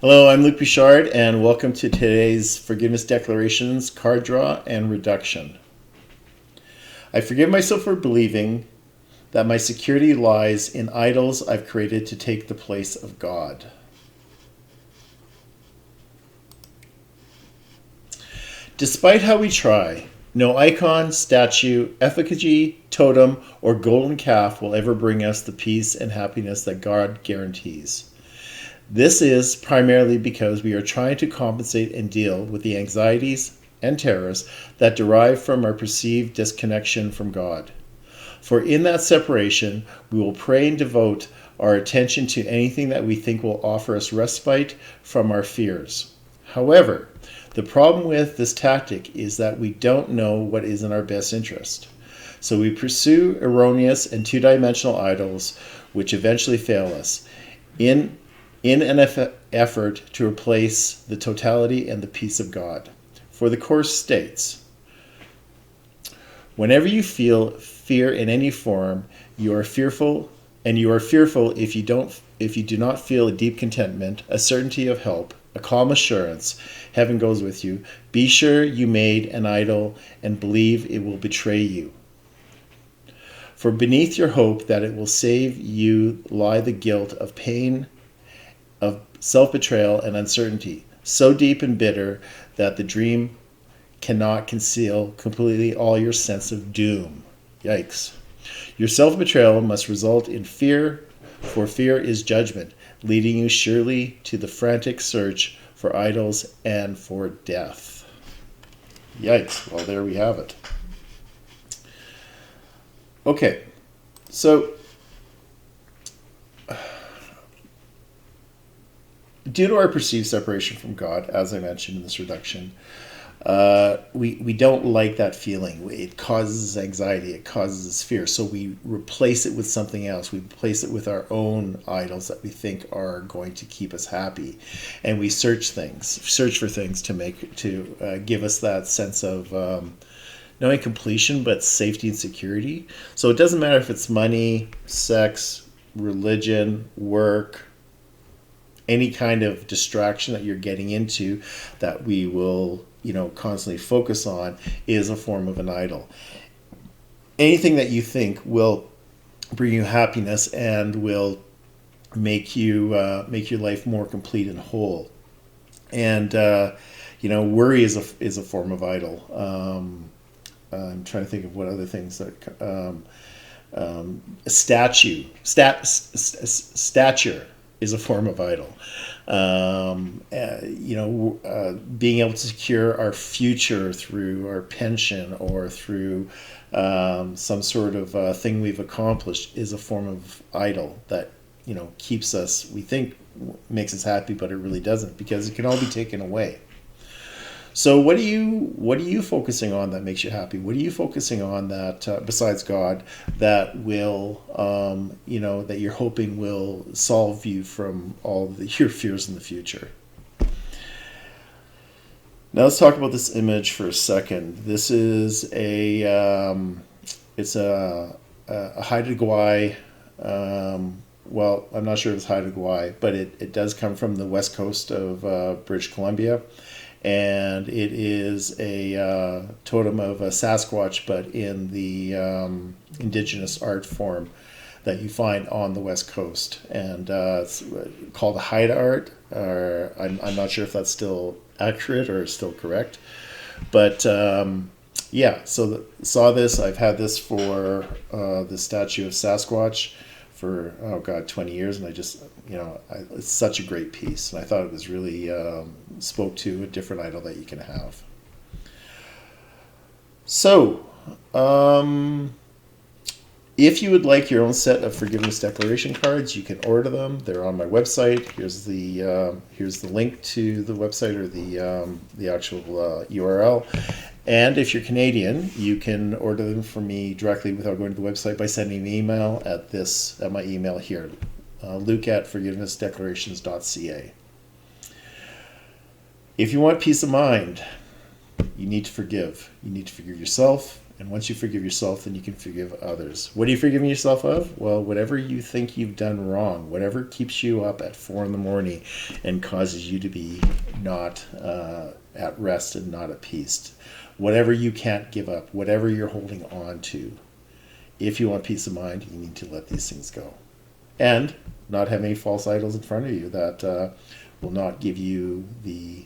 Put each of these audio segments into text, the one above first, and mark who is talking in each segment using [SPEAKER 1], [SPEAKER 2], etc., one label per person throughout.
[SPEAKER 1] Hello, I'm Luc Bouchard, and welcome to today's Forgiveness Declarations card draw and reduction. I forgive myself for believing that my security lies in idols I've created to take the place of God. Despite how we try, no icon, statue, effigy, totem, or golden calf will ever bring us the peace and happiness that God guarantees. This is primarily because we are trying to compensate and deal with the anxieties and terrors that derive from our perceived disconnection from God. For in that separation, we will pray and devote our attention to anything that we think will offer us respite from our fears. However, the problem with this tactic is that we don't know what is in our best interest. So we pursue erroneous and two-dimensional idols which eventually fail us in an effort to replace the totality and the peace of God. For the Course states, whenever you feel fear in any form, you are fearful, and you are fearful if you do not feel a deep contentment, a certainty of help, a calm assurance, heaven goes with you. Be sure you made an idol and believe it will betray you. For beneath your hope that it will save you lie the guilt of pain, of self-betrayal and uncertainty, so deep and bitter that the dream cannot conceal completely all your sense of doom. Yikes. Your self-betrayal must result in fear, for fear is judgment, leading you surely to the frantic search for idols and for death. Yikes. Well, there we have it. Okay, so due to our perceived separation from God, as I mentioned in this reduction, we don't like that feeling. It causes anxiety. It causes fear. So we replace it with something else. We replace it with our own idols that we think are going to keep us happy, and we search for things to give us that sense of not only completion but safety and security. So it doesn't matter if it's money, sex, religion, work, any kind of distraction that you're getting into that we will, constantly focus on is a form of an idol. Anything that you think will bring you happiness and will make your life more complete and whole. And worry is a form of idol. I'm trying to think of what other things that stature is a form of idol. Being able to secure our future through our pension or through some sort of thing we've accomplished is a form of idol that keeps us, we think, makes us happy, but it really doesn't, because it can all be taken away. So what are you focusing on that makes you happy? What are you focusing on that besides God that will that you're hoping will solve you from all your fears in the future? Now let's talk about this image for a second. This is a Haida Gwaii. Well, I'm not sure if it's Haida Gwaii, but it does come from the west coast of British Columbia. And it is a totem of a Sasquatch, but in the indigenous art form that you find on the West Coast. And it's called Haida art. Or I'm not sure if that's still accurate or still correct. But saw this. I've had this for the statue of Sasquatch for 20 years, and I just it's such a great piece, and I thought it was really spoke to a different idol that you can have. So if you would like your own set of forgiveness declaration cards, you can order them. They're on my website. Here's the link to the website, or the actual URL. And if you're Canadian, you can order them from me directly without going to the website by sending an email at my email here, luke@forgivenessdeclarations.ca. If you want peace of mind, you need to forgive. You need to forgive yourself And once you forgive yourself, then you can forgive others. What are you forgiving yourself of? Well, whatever you think you've done wrong, whatever keeps you up at 4 a.m. and causes you to be not at rest and not at peace. Whatever you can't give up, whatever you're holding on to. If you want peace of mind, you need to let these things go. And not have any false idols in front of you that will not give you the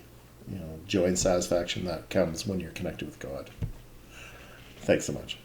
[SPEAKER 1] joy and satisfaction that comes when you're connected with God. Thanks so much.